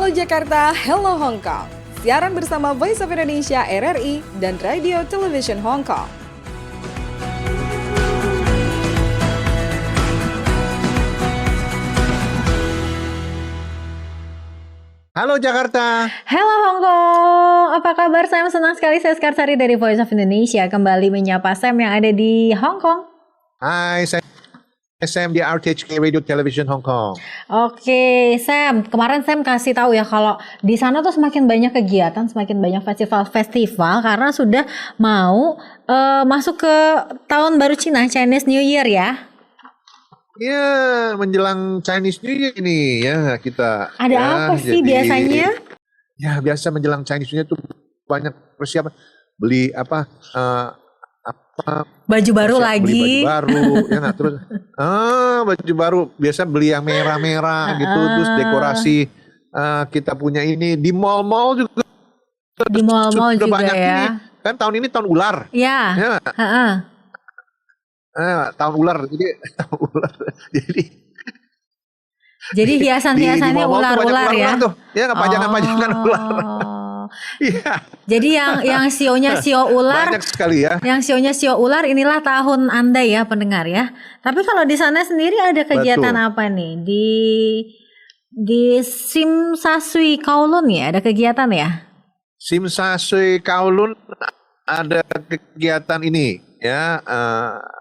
Halo Jakarta, hello Hong Kong. Siaran bersama Voice of Indonesia RRI dan Radio Television Hong Kong. Halo Jakarta. Halo Hong Kong, apa kabar Sam? Senang sekali saya Skarsari dari Voice of Indonesia kembali menyapa Sam yang ada di Hong Kong. Hai, saya Sam di RTHK Radio Television Hong Kong. Oke, Sam, kemarin Sam kasih tahu ya kalau di sana tuh semakin banyak kegiatan, semakin banyak festival-festival karena sudah mau masuk ke tahun baru Cina, Chinese New Year ya. Ya, menjelang Chinese New Year ini ya kita. Ada ya, apa sih biasanya? Ya, biasa menjelang Chinese New Year tuh banyak persiapan. Beli Baju baru Beli lagi. baju baru ya nggak, terus baju baru biasa beli yang merah-merah gitu, terus dekorasi kita punya ini di mall-mall juga. Di mall-mall Sudah juga banyak ya. ini. Kan tahun ini tahun ular. Ya. Ya. Tahun ular, Jadi hiasan-hiasannya ular-ular ya. Tuh. Ya, pajangan-pajangan ular. Iya. Jadi yang sionya sio ular. Banyak sekali ya. Yang sionya sio ular, inilah tahun Anda ya pendengar ya. Tapi kalau di sana sendiri ada kegiatan apa nih? Di Tsim Sha Tsui Kowloon ya, ada kegiatan ya? Tsim Sha Tsui Kowloon ada kegiatan ini ya.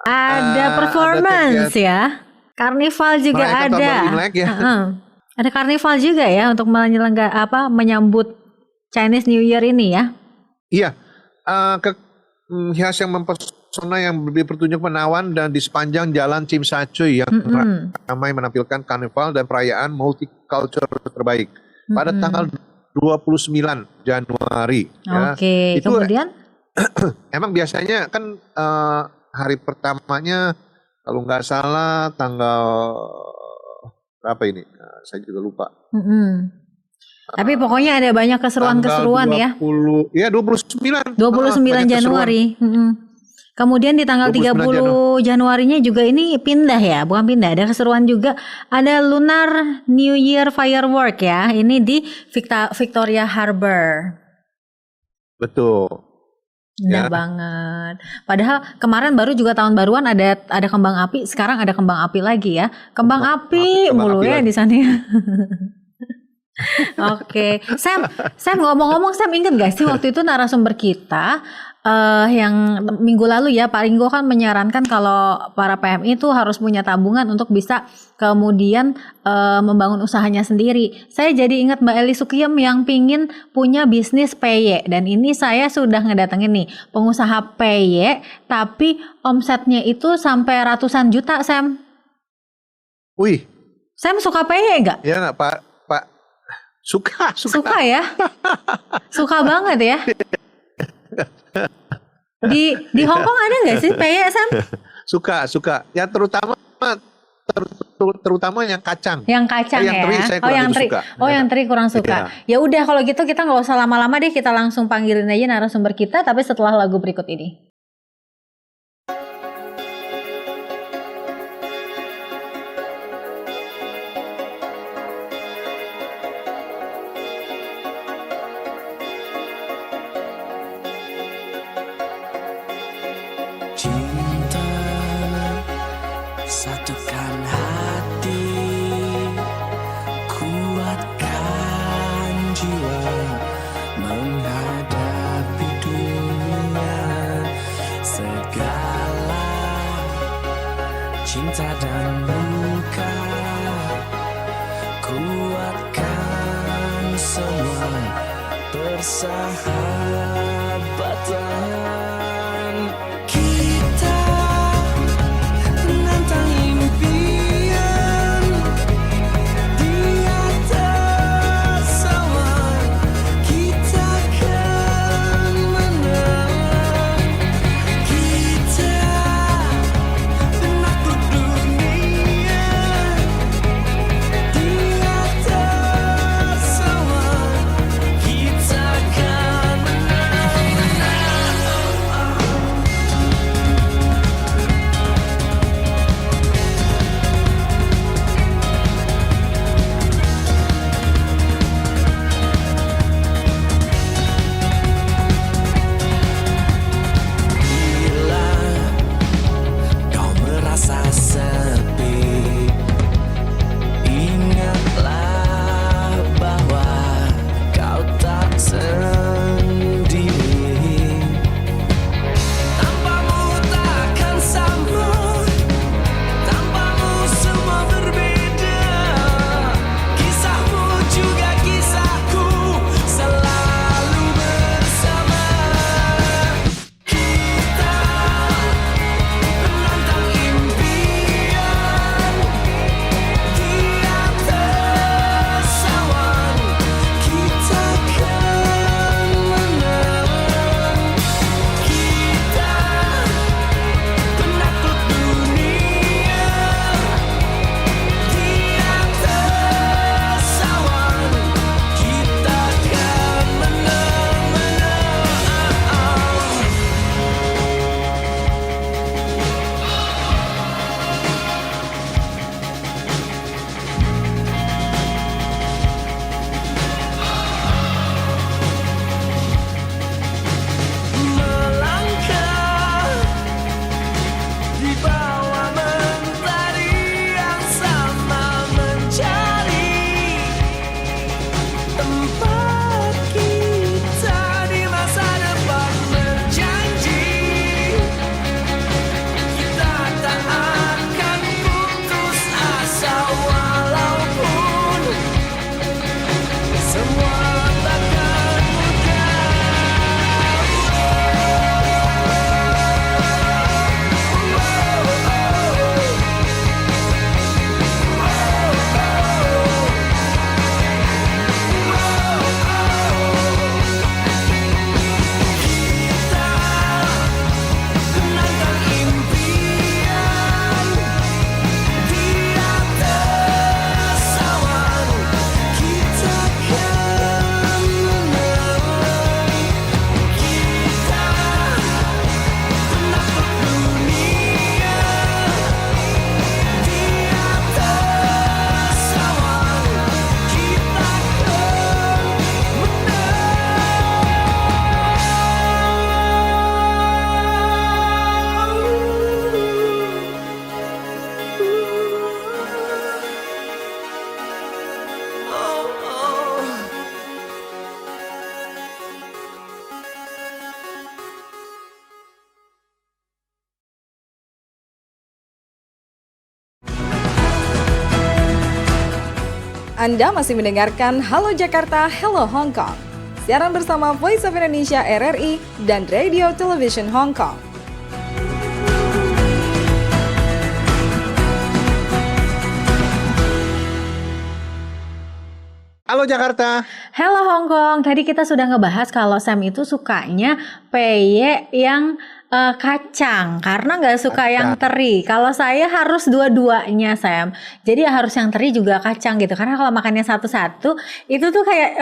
Ada performance ya. Karnival juga ada. Imlek, ya. Ada karnival juga ya untuk menyambut Chinese New Year ini ya. Iya. Hias yang mempesona yang bertunjuk menawan dan di sepanjang jalan Tsim Sha Tsui yang ramai menampilkan karnival dan perayaan multicultural terbaik pada tanggal 29 Januari. Oke, ya. Itu kemudian emang biasanya kan hari pertamanya kalau nggak salah tanggal berapa ini? Saya juga lupa. Tapi pokoknya ada banyak keseruan-keseruan ya. 29. 29 Januari. Kemudian di tanggal 30 Januarinya juga ini pindah ya, bukan pindah, ada keseruan juga. Ada Lunar New Year Firework ya. Ini di Victoria Harbour. Betul. Indah banget. Padahal kemarin baru juga tahun baruan ada kembang api, sekarang ada kembang api lagi ya. Kembang api mulu ya di sana ya. Oke, Sam ngomong-ngomong, Sam inget gak sih waktu itu narasumber kita yang minggu lalu ya, Pak Ringo kan menyarankan kalau para PMI itu harus punya tabungan untuk bisa kemudian membangun usahanya sendiri. Saya jadi ingat Mbak Eli Sukiem yang pingin punya bisnis PY, dan ini saya sudah ngedatengin nih pengusaha PY tapi omsetnya itu sampai ratusan juta, Sam. Wih. Sam suka PY gak? Ya nggak Pak? Suka ya. Suka banget ya. Di Hong Kong ada nggak sih PY, Sam? Suka. Ya terutama yang kacang. Yang kacang yang ya. Teri saya kurang suka. Yang teri kurang suka. Ya udah kalau gitu kita nggak usah lama-lama deh, kita langsung panggilin aja narasumber kita, tapi setelah lagu berikut ini. Cinta satukan hati, kuatkan jiwa menghadapi dunia, segala cinta dan luka, kuatkan semua persahabatan. Kita kan Anda masih mendengarkan Halo Jakarta, Hello Hong Kong. Siaran bersama Voice of Indonesia RRI dan Radio Television Hong Kong. Halo Jakarta. Hello Hong Kong. Tadi kita sudah ngebahas kalau Sam itu sukanya peye yang kacang karena nggak suka yang teri. Kalau saya harus dua-duanya Sam. Jadi harus yang teri juga kacang gitu. Karena kalau makannya satu-satu itu tuh kayak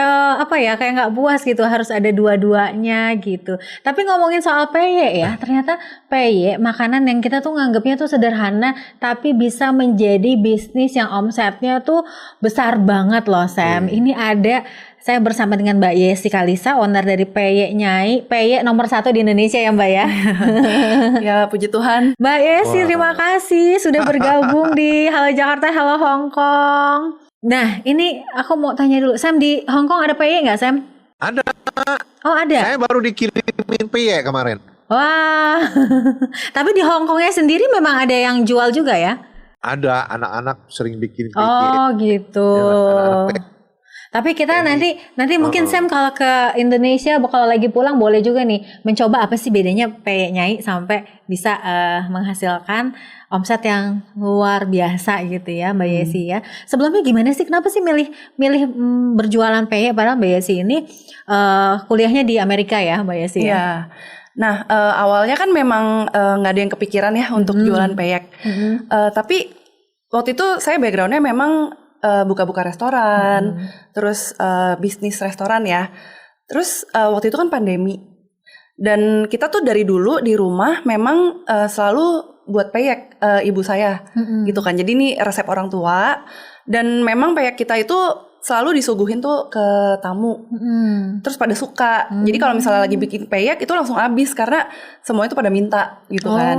kayak nggak puas gitu. Harus ada dua-duanya gitu. Tapi ngomongin soal peye ya, ternyata peye makanan yang kita tuh nganggapnya tuh sederhana, tapi bisa menjadi bisnis yang omsetnya tuh besar banget loh Sam. Ini ada. Saya bersama dengan Mbak Yesi Kalisa, owner dari Peye Nyai. Peye nomor 1 di Indonesia ya Mbak ya. Ya puji Tuhan. Mbak Yesi terima kasih sudah bergabung di Halo Jakarta, Halo Hong Kong. Nah ini aku mau tanya dulu, Sam di Hong Kong ada Peye nggak Sam? Ada. Oh ada? Saya baru dikirimin peye kemarin. Wah, tapi di Hong Kongnya sendiri memang ada yang jual juga ya? Ada, anak-anak sering bikin peye. Oh gitu. Ya, anak-anak Tapi kita nanti mungkin Sam kalau ke Indonesia kalau lagi pulang boleh juga nih mencoba apa sih bedanya Peye Nyai sampai bisa menghasilkan omset yang luar biasa gitu ya Mbak Yesi ya. Sebelumnya gimana sih kenapa sih milih berjualan peye padahal Mbak Yesi ini kuliahnya di Amerika ya Mbak Yesi ya? Iya. Nah awalnya kan memang nggak ada yang kepikiran ya untuk jualan peyek. Tapi waktu itu saya backgroundnya memang buka-buka restoran, terus bisnis restoran ya. Terus waktu itu kan pandemi. Dan kita tuh dari dulu di rumah memang selalu buat peyek ibu saya gitu kan. Jadi ini resep orang tua dan memang peyek kita itu selalu disuguhin tuh ke tamu. Terus pada suka. Jadi kalau misalnya lagi bikin peyek itu langsung habis karena semua itu pada minta gitu kan.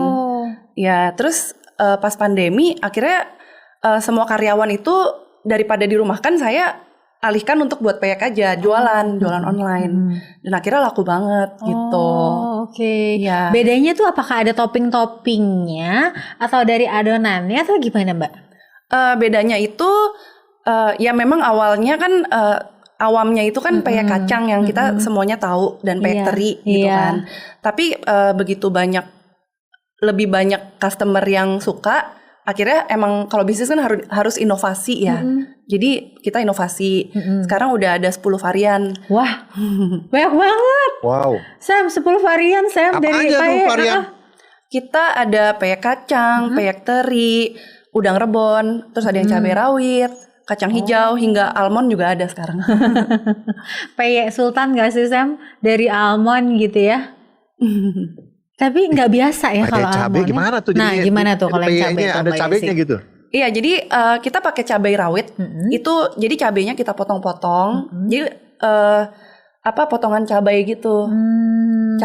Ya, terus pas pandemi akhirnya semua karyawan itu daripada dirumahkan saya alihkan untuk buat peyek aja, jualan online. Dan akhirnya laku banget gitu. Oke. Ya. Bedanya tuh apakah ada topping-toppingnya atau dari adonannya atau gimana Mbak? Bedanya itu ya memang awalnya kan awamnya itu kan peyek kacang yang kita semuanya tahu dan peyek teri gitu kan. Tapi begitu lebih banyak customer yang suka. Akhirnya emang kalau bisnis kan harus inovasi ya. Jadi kita inovasi. Sekarang udah ada 10 varian. Wah, banyak banget. Wow. Sam, 10 varian Sam. Apa dari aja tuh peyek. varian? Kita ada peyek kacang, peyek teri, udang rebon, terus ada yang cabai rawit, kacang hijau, hingga almond juga ada sekarang. Peyek sultan gak sih Sam? Dari almond gitu ya. Tapi nggak biasa ya kalau cabai almond. gimana tuh? Nah jadinya? gimana tuh kalau yang cabai Peyeknya tuh, ada Mbak cabainya Yesi? gitu. Iya, jadi kita pakai cabai rawit. Itu jadi cabainya kita potong-potong. Jadi potongan cabai gitu.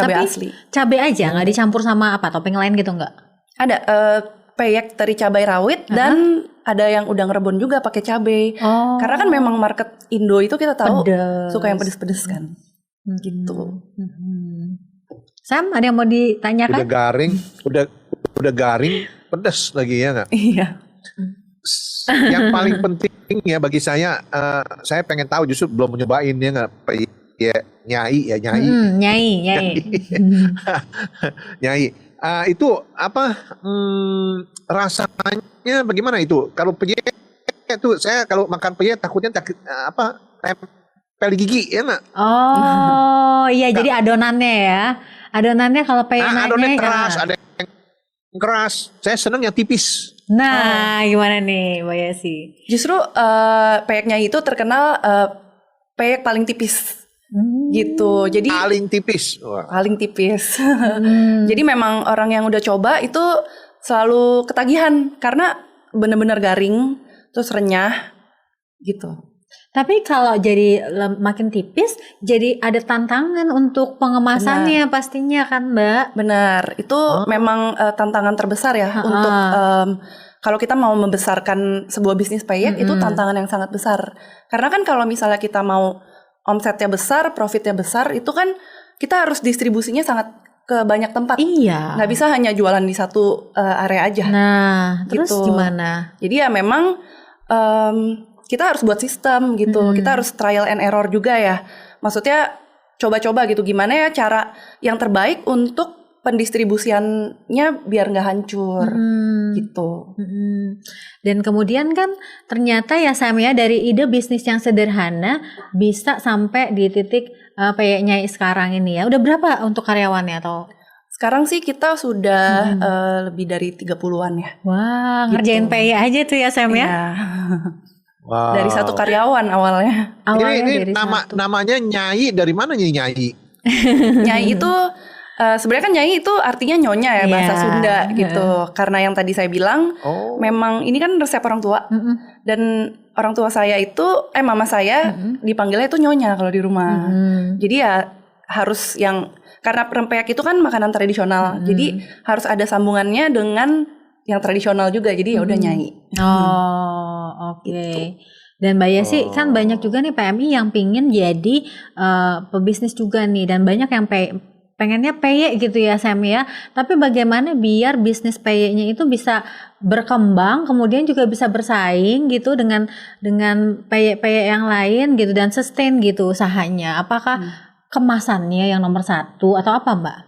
Cabai Tapi asli. cabai aja nggak dicampur sama apa topping lain gitu nggak? Ada peyek teri cabai rawit dan ada yang udang rebon juga pakai cabai. Oh. Karena kan memang market Indo itu kita tahu Pedes. suka yang pedes-pedes kan. Gitu. Sam, ada yang mau ditanyakan? Udah garing, pedas lagi ya nggak? Iya. Yang paling penting ya bagi saya pengen tahu justru belum nyobain ya nggak? Ya nyai. Nyai. Nyai. Itu apa rasanya bagaimana itu? Kalau peye itu saya kalau makan peye takutnya tempel di gigi ya nggak? Oh iya, jadi adonannya ya. Adonannya kalau peye adonannya keras, ada yang keras. Saya seneng yang tipis. Nah, gimana nih Mbak Yesi? Justru peyeknya itu terkenal peyek paling tipis. Gitu. Jadi Paling tipis. Wah. paling tipis. Jadi memang orang yang udah coba itu selalu ketagihan karena benar-benar garing, terus renyah gitu. Tapi kalau jadi makin tipis, jadi ada tantangan untuk pengemasannya pastinya kan Mbak? Benar. Itu memang tantangan terbesar ya untuk kalau kita mau membesarkan sebuah bisnis peyek itu tantangan yang sangat besar. Karena kan kalau misalnya kita mau omsetnya besar, profitnya besar, itu kan kita harus distribusinya sangat ke banyak tempat. Iya. Nggak bisa hanya jualan di satu area aja. Nah, terus Gitu. gimana? Jadi ya memang kita harus buat sistem gitu. Kita harus trial and error juga ya. Maksudnya coba-coba gitu gimana ya cara yang terbaik untuk pendistribusiannya biar nggak hancur gitu. Dan kemudian kan ternyata ya Sam ya, dari ide bisnis yang sederhana bisa sampai di titik PY Nyai sekarang ini ya. Udah berapa untuk karyawannya atau? Sekarang sih kita sudah lebih dari 30-an ya. Wah, Gitu. ngerjain PY aja tuh ya Sam ya. Iya. Wow. Dari satu karyawan awalnya. Awalnya ini dari satu. namanya Nyai, dari mana nih Nyai? Nyai itu sebenarnya kan Nyai itu artinya nyonya ya, bahasa Iya. Sunda gitu. Karena yang tadi saya bilang Oh. memang ini kan resep orang tua. Dan orang tua saya itu mama saya dipanggilnya itu nyonya kalau di rumah. Jadi ya harus yang, karena rempeyek itu kan makanan tradisional. Jadi harus ada sambungannya dengan yang tradisional juga. Jadi ya udah Nyai. Oh, oke. Dan Mbak Yesi kan banyak juga nih PMI yang pingin jadi pebisnis juga nih, dan banyak yang pengennya PY gitu ya Sam ya. Tapi bagaimana biar bisnis PY-nya itu bisa berkembang, kemudian juga bisa bersaing gitu dengan PY yang lain gitu, dan sustain gitu usahanya. Apakah kemasannya yang nomor satu atau apa Mbak?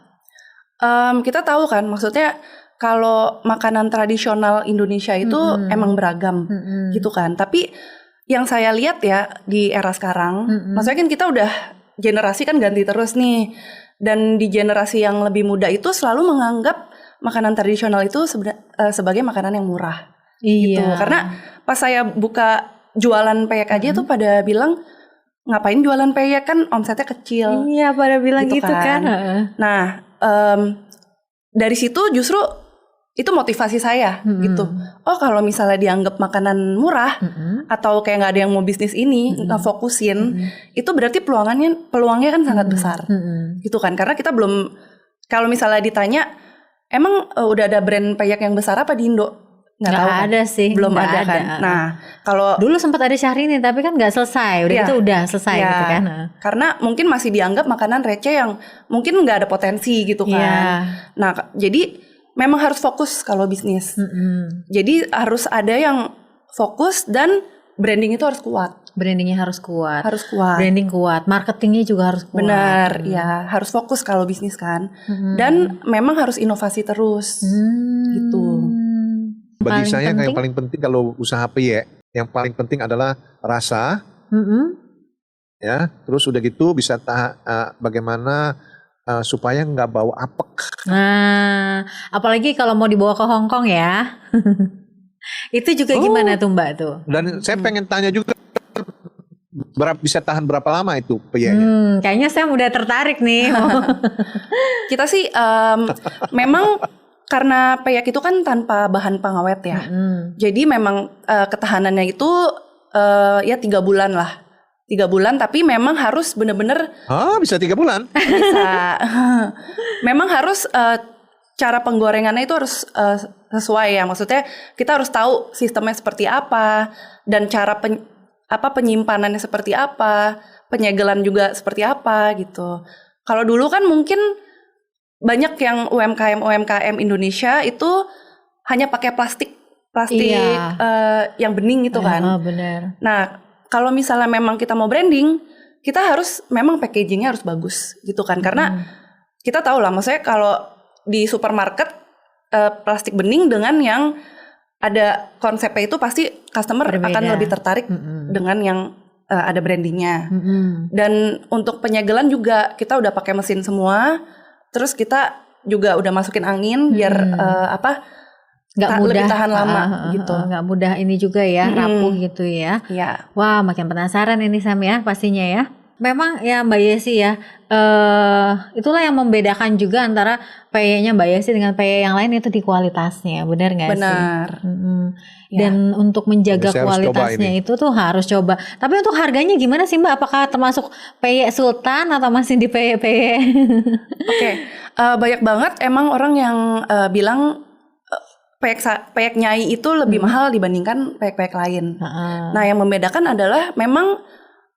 Kita tahu kan, maksudnya kalau makanan tradisional Indonesia itu emang beragam gitu kan. Tapi yang saya lihat ya di era sekarang, maksudnya kan kita udah generasi kan ganti terus nih. Dan di generasi yang lebih muda itu selalu menganggap makanan tradisional itu sebagai makanan yang murah. Gitu. Karena pas saya buka jualan peyek aja tuh pada bilang, ngapain jualan peyek, kan omsetnya kecil. Iya, pada bilang gitu kan. Nah, dari situ justru itu motivasi saya gitu. Oh, kalau misalnya dianggap makanan murah atau kayak nggak ada yang mau bisnis ini, nggak fokusin, itu berarti peluangnya kan sangat besar, gitu kan? Karena kita belum, kalau misalnya ditanya, emang udah ada brand peyek yang besar apa di Indo? Nggak tahu kan? Ada sih, belum nggak ada kan. Nah, kalau dulu sempat ada Syahrini tapi kan nggak selesai, udah Iya. itu udah selesai ya, gitu kan. karena mungkin masih dianggap makanan receh yang mungkin nggak ada potensi gitu kan. Iya. Nah, jadi memang harus fokus kalau bisnis. Jadi harus ada yang fokus dan branding itu harus kuat. Brandingnya harus kuat. Harus kuat. Branding kuat, marketingnya juga harus kuat. Benar, ya harus fokus kalau bisnis kan. Dan memang harus inovasi terus, gitu. Bagi Paling saya penting? yang paling penting kalau usaha PY, yang paling penting adalah rasa, ya. Terus udah gitu bisa bagaimana supaya nggak bau apek. Nah, apalagi kalau mau dibawa ke Hong Kong ya. Itu juga gimana tuh Mbak tuh? Dan saya pengen tanya juga, bisa tahan berapa lama itu PY-nya? Kayaknya saya udah tertarik nih. Kita sih memang karena peyek itu kan tanpa bahan pengawet ya. Jadi memang ketahanannya itu ya 3 bulan lah. 3 bulan, tapi memang harus bener-bener Bisa 3 bulan? bisa. Memang harus cara penggorengannya itu harus sesuai ya. Maksudnya kita harus tahu sistemnya seperti apa, dan cara penyimpanannya seperti apa, penyegelan juga seperti apa gitu. Kalau dulu kan mungkin banyak yang UMKM Indonesia itu hanya pakai plastik Iya. yang bening itu kan. Benar. Nah, kalau misalnya memang kita mau branding, kita harus memang packagingnya harus bagus gitu kan. Karena kita tahu lah, maksudnya kalau di supermarket plastik bening dengan yang ada konsepnya itu pasti customer Berbeda. akan lebih tertarik dengan yang ada brandingnya. Dan untuk penyegelan juga kita udah pakai mesin semua. Terus kita juga udah masukin angin biar lebih tahan lama gitu. Nggak mudah ini juga ya, rapuh gitu ya. Iya. Wah, makin penasaran ini Sam ya pastinya ya. Memang ya Mbak Yesi ya, itulah yang membedakan juga antara PY-nya Mbak Yesi dengan PY yang lain itu di kualitasnya, benar nggak sih? Benar. Ya. Dan untuk menjaga Saya harus coba kualitasnya ini. itu tuh harus coba. Tapi untuk harganya gimana sih Mbak? Apakah termasuk PY Sultan atau masih di PY? Oke, banyak banget emang orang yang bilang peyek Nyai itu lebih mahal dibandingkan peyek-peyek lain. Nah, yang membedakan adalah memang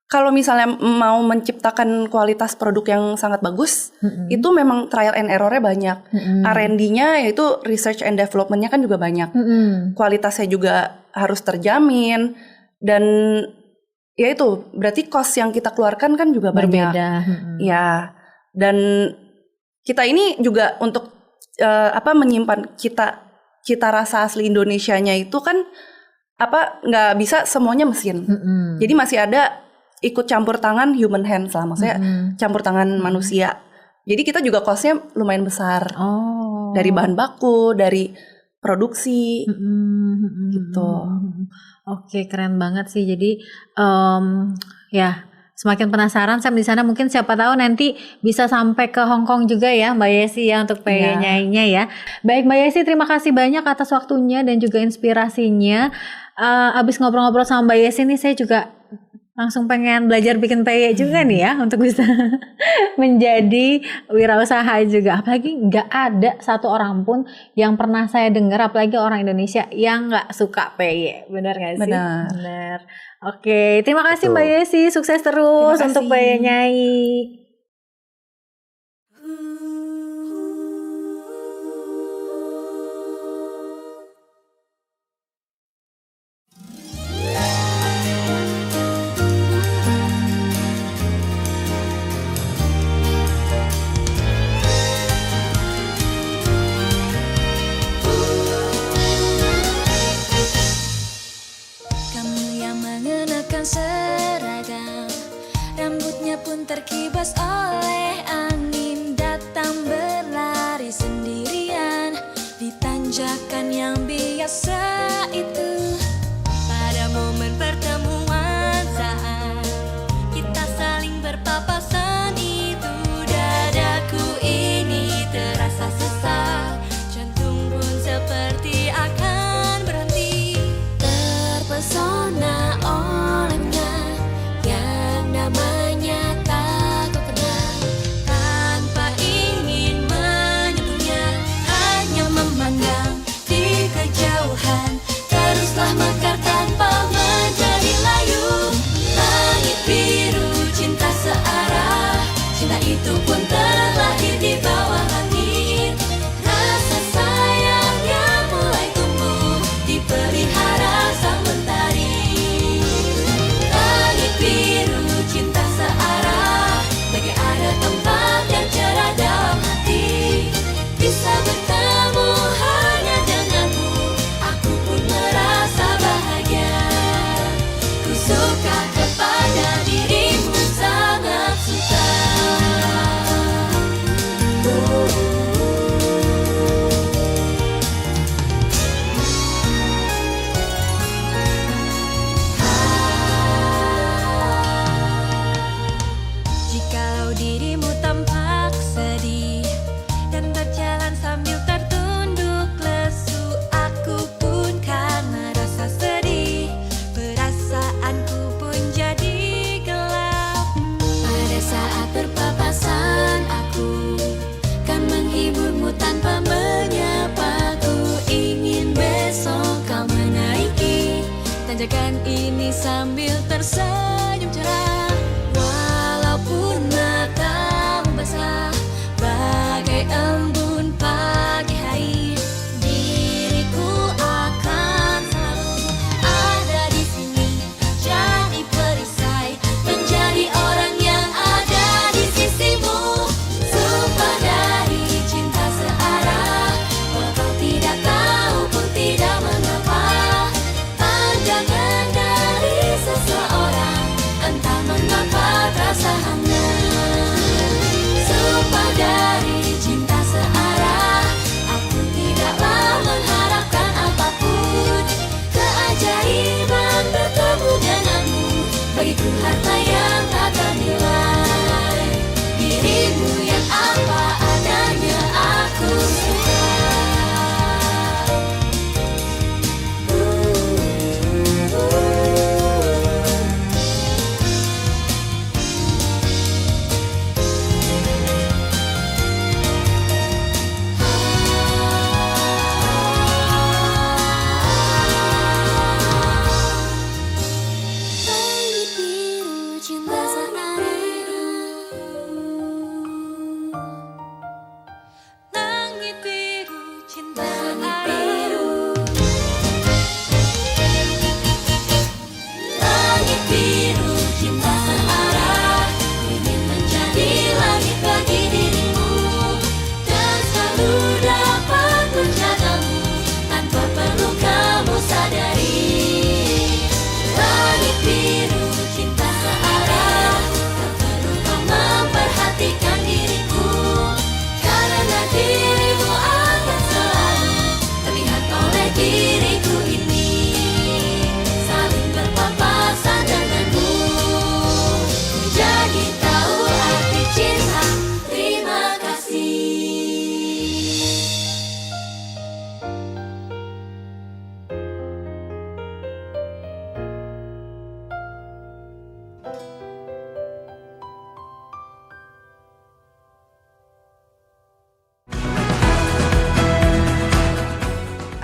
kalau misalnya mau menciptakan kualitas produk yang sangat bagus, itu memang trial and error-nya banyak. R&D-nya yaitu research and development-nya kan juga banyak. Kualitasnya juga harus terjamin. Dan ya itu berarti cost yang kita keluarkan kan juga banyak. Berbeda. Ya, dan kita ini juga untuk menyimpan cita rasa asli Indonesianya itu kan nggak bisa semuanya mesin. Jadi masih ada ikut campur tangan human hands lah, maksudnya campur tangan manusia. Jadi kita juga costnya lumayan besar dari bahan baku, dari produksi gitu. Oke, keren banget sih. Jadi ya semakin penasaran Sam di sana, mungkin siapa tahu nanti bisa sampai ke Hong Kong juga ya Mbak Yesi ya untuk penyanyinya ya. Baik Mbak Yesi, terima kasih banyak atas waktunya dan juga inspirasinya. Abis ngobrol-ngobrol sama Mbak Yesi nih saya juga langsung pengen belajar bikin peye juga nih ya untuk bisa menjadi wirausaha juga. Apalagi nggak ada satu orang pun yang pernah saya dengar, apalagi orang Indonesia yang nggak suka peye. Benar nggak sih? Benar. Oke, terima kasih Mbak Yesi, sukses terus untuk peye Nyai. Seragam, rambutnya pun terkibas oleh angin, datang berlari sendirian di tanjakan yang biasa itu. Pada momen pertemuan saat kita saling berpapasan itu, dadaku ini terasa sesak, jantung pun seperti akan berhenti. Terpesona olehnya yang namanya tak kau kenal, tanpa ingin menyentuhnya, hanya memandang di kejauhan, teruslah mekar tanpa menjadi layu. Langit biru, cinta searah, cinta itu pun terlahir di bawah langit. Rasa sayang yang mulai tumbuh dipelihara sang mentari. Langit biru, cinta searah, bagai ada tempat yang cerah dalam hati. Bisa bertemu hanya denganmu, aku pun merasa bahagia. Ku suka kepada dirimu, sangat suka. Jikalau dirimu tampak sedih dan berjalan sambil tertunduk lesu, aku pun karena rasa sedih, perasaanku pun jadi gelap. Pada saat berpapasan aku kan menghiburmu tanpa menyapa. Ku ingin besok kau menaiki tanjakan ini sambil tersenyum cerah. Walaupun matamu basah bagai embun pagi hari, diriku akan selalu ada di sini, jadi perisai, menjadi orang yang ada di sisimu. Sumpah dari cinta searah, walau kau tidak tahu pun tidak mengapa. Pandangan dari seseorang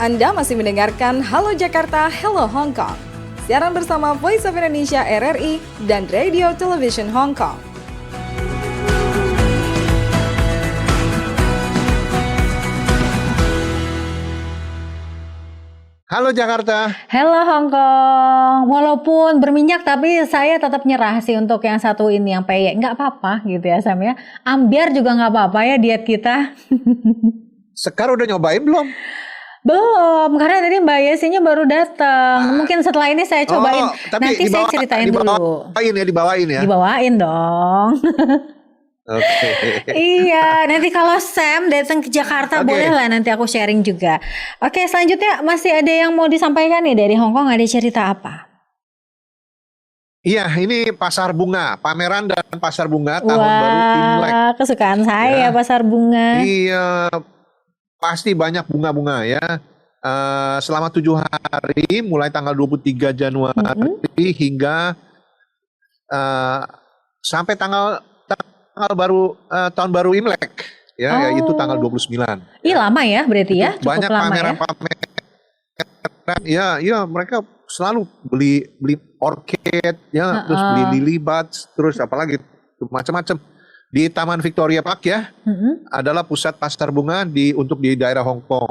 Anda masih mendengarkan Halo Jakarta, Hello Hong Kong. Siaran bersama Voice of Indonesia RRI dan Radio Television Hong Kong. Halo Jakarta. Hello Hong Kong. Walaupun berminyak tapi saya tetap nyerah sih untuk yang satu ini yang peyek. Nggak apa-apa gitu ya Sam ya. Ambiar juga nggak apa-apa ya diet kita. Sekar udah nyobain belum? Belum, karena tadi Mbak Yesinya baru datang. Mungkin setelah ini saya cobain. Tapi Nanti saya ceritain dulu. Dibawain ya. Dibawain dong. Oke. Iya, nanti kalau Sam datang ke Jakarta Oke. boleh lah nanti aku sharing juga. Oke, selanjutnya masih ada yang mau disampaikan nih dari Hong Kong, ada cerita apa? Iya, ini pasar bunga, pameran dan pasar bunga tahun baru Imlek. Wah, kesukaan saya Ya. pasar bunga. Iya, pasti banyak bunga-bunga ya. Selama 7 hari, mulai tanggal 23 Januari hingga sampai tanggal baru tahun baru Imlek ya, yaitu tanggal 29. Ih, lama ya berarti ya, cukup Banyak lama ya. pameran-pameran. Ya, mereka selalu beli orchid ya, terus beli lily buds, terus apalagi macam-macam. Di Taman Victoria Park ya, adalah pusat pasar bunga untuk di daerah Hong Kong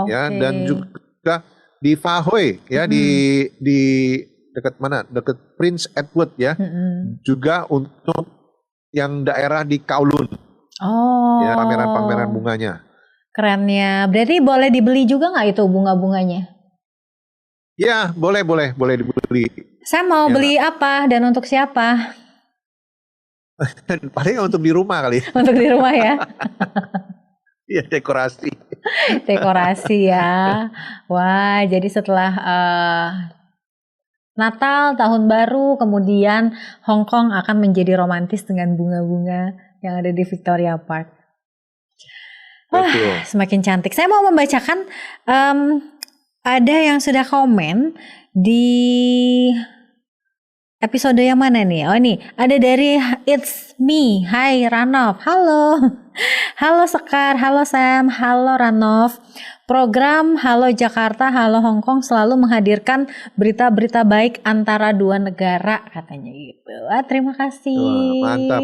ya, Oke. dan juga di Fahui ya, di dekat mana? Dekat Prince Edward ya. Juga untuk yang daerah di Kowloon Oh, ya, pameran-pameran bunganya. kerennya. Berarti boleh dibeli juga nggak itu bunga-bunganya? Ya, boleh dibeli. Saya mau Ya, beli apa dan untuk siapa? Paling untuk di rumah kali. Untuk di rumah ya. Ya, dekorasi. Dekorasi ya. Wah, jadi setelah Natal, Tahun Baru, kemudian Hong Kong akan menjadi romantis dengan bunga-bunga yang ada di Victoria Park. Betul. Semakin cantik. Saya mau membacakan ada yang sudah komen di episode yang mana nih? Oh ini, ada dari It's Me. Hai Ranov. Halo. Halo Sekar, halo Sam, halo Ranov. Program Halo Jakarta, Halo Hong Kong selalu menghadirkan berita-berita baik antara dua negara katanya gitu. Wah, terima kasih. Wah, mantap.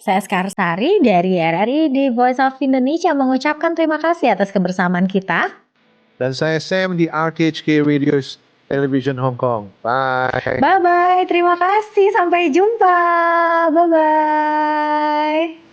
Saya Sekar Sari dari RRI di Voice of Indonesia mengucapkan terima kasih atas kebersamaan kita. Dan saya Sam di RTHK Radio Television Hong Kong. Bye. Bye-bye, terima kasih. Sampai jumpa. Bye-bye.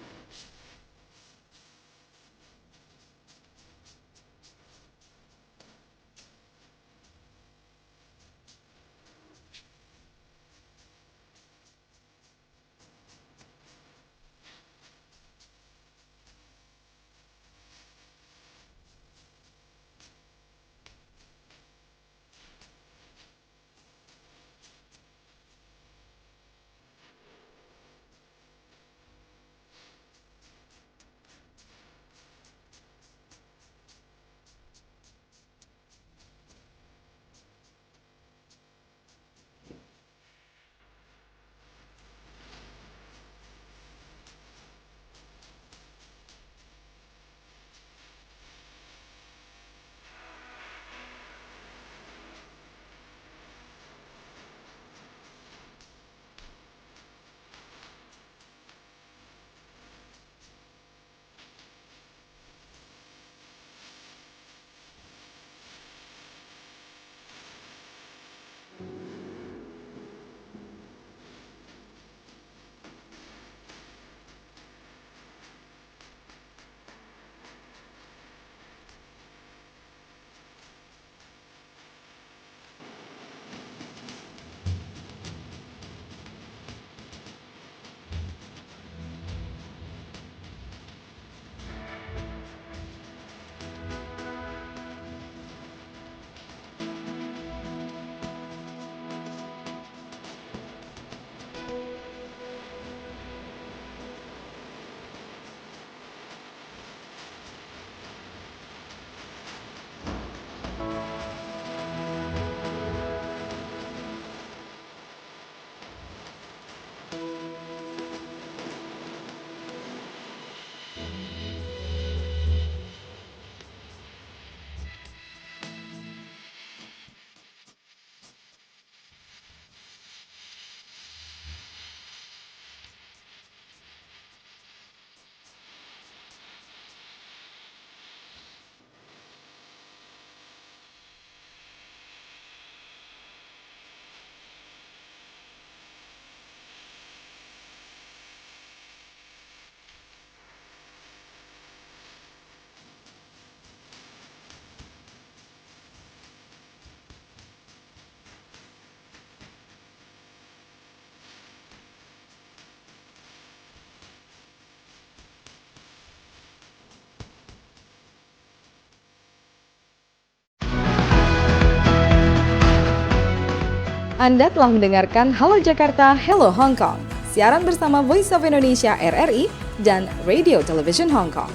Anda telah mendengarkan Halo Jakarta, Hello Hong Kong. Siaran bersama Voice of Indonesia RRI dan Radio Television Hong Kong.